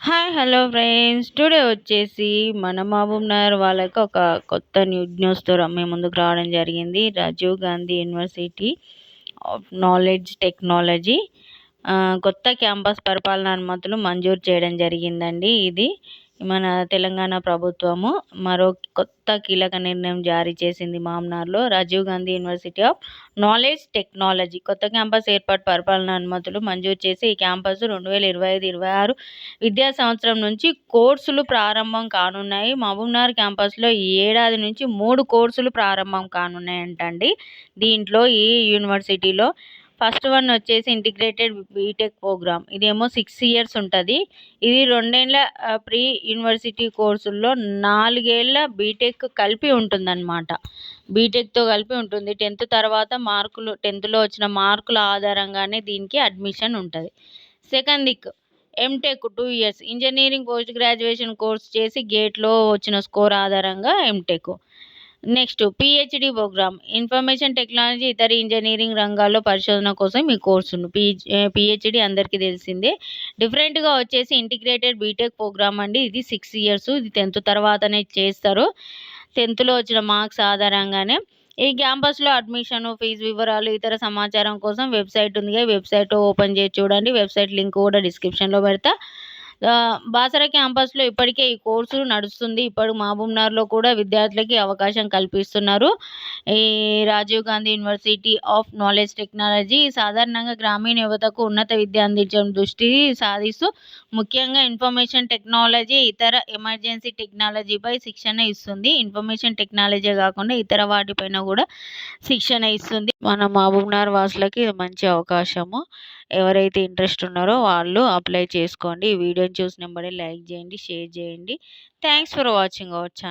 Hello friends. Today వచ్చేసి మన మహబూబ్‌నగర్ వాళ్ళకి ఒక కొత్త న్యూస్‌తో మేము ముందుకు రావడం జరిగింది. Rajiv Gandhi university of knowledge technology కొత్త క్యాంపస్ పరిపాలన అనుమతులు మంజూరు చేయడం జరిగిందండి. ఇది మన తెలంగాణ ప్రభుత్వము మరో కొత్త కీలక నిర్ణయం జారీ చేసింది. మహబూబ్‌నగర్‌లో Rajiv Gandhi university of knowledge technology కొత్త క్యాంపస్ ఏర్పాటు పరిపాలన అనుమతులు మంజూరు చేసి ఈ క్యాంపస్ 2025-26 విద్యా సంవత్సరం నుంచి కోర్సులు ప్రారంభం కానున్నాయి. మహబూబ్‌నగర్ క్యాంపస్‌లో ఈ ఏడాది నుంచి 3 కోర్సులు ప్రారంభం కానున్నాయంటండి. దీంట్లో ఈ యూనివర్సిటీలో ఫస్ట్ వన్ వచ్చేసి ఇంటిగ్రేటెడ్ బీటెక్ ప్రోగ్రామ్. ఇదేమో 6 ఇయర్స్ ఉంటుంది. ఇది 2 ఏళ్ల ప్రీ యూనివర్సిటీ కోర్సుల్లో 4 ఏళ్ల బీటెక్ కలిపి ఉంటుందన్నమాట. బీటెక్తో కలిపి ఉంటుంది. 10th తర్వాత 10thలో వచ్చిన మార్కుల ఆధారంగానే దీనికి అడ్మిషన్ ఉంటుంది. సెకండ్ దిక్ MTech 2 years engineering post graduation course చేసి గేట్లో వచ్చిన స్కోర్ ఆధారంగా MTech. Next PhD programme information technology ఇతర ఇంజనీరింగ్ రంగాల్లో పరిశోధన కోసం ఈ కోర్సును పిహెచ్డి అందరికీ తెలిసిందే. డిఫరెంట్గా వచ్చేసి ఇంటిగ్రేటెడ్ బీటెక్ ప్రోగ్రామ్ అండి. ఇది 6 ఇయర్స్. ఇది 10th తర్వాతనే చేస్తారు. 10thలో వచ్చిన మార్క్స్ ఆధారంగానే ఈ క్యాంపస్లో అడ్మిషన్ ఫీజు వివరాలు ఇతర సమాచారం కోసం వెబ్సైట్ ఉంది. వెబ్సైట్ ఓపెన్ చేసి చూడండి. వెబ్సైట్ లింక్ కూడా డిస్క్రిప్షన్లో పెడతా. బాసర క్యాంపస్లో ఇప్పటికే ఈ కోర్సు నడుస్తుంది. ఇప్పుడు మహబూబ్‌నగర్లో కూడా విద్యార్థులకి అవకాశం కల్పిస్తున్నారు. ఈ Rajiv Gandhi university of knowledge technology సాధారణంగా గ్రామీణ యువతకు ఉన్నత విద్య అందించడం దృష్టి సాధిస్తూ ముఖ్యంగా ఇన్ఫర్మేషన్ టెక్నాలజీ ఇతర ఎమర్జెన్సీ టెక్నాలజీపై శిక్షణ ఇస్తుంది. ఇన్ఫర్మేషన్ టెక్నాలజీ కాకుండా ఇతర వాటిపైన కూడా శిక్షణ ఇస్తుంది. మన మహబూబ్‌నగర్ వాసులకి ఇది మంచి అవకాశము. ఎవరైతే ఇంట్రెస్ట్ ఉన్నారో వాళ్ళు అప్లై చేసుకోండి. ఈ వీడియోని చూసిన వెంబడే లైక్ చేయండి, షేర్ చేయండి. Thanks for watching our channel.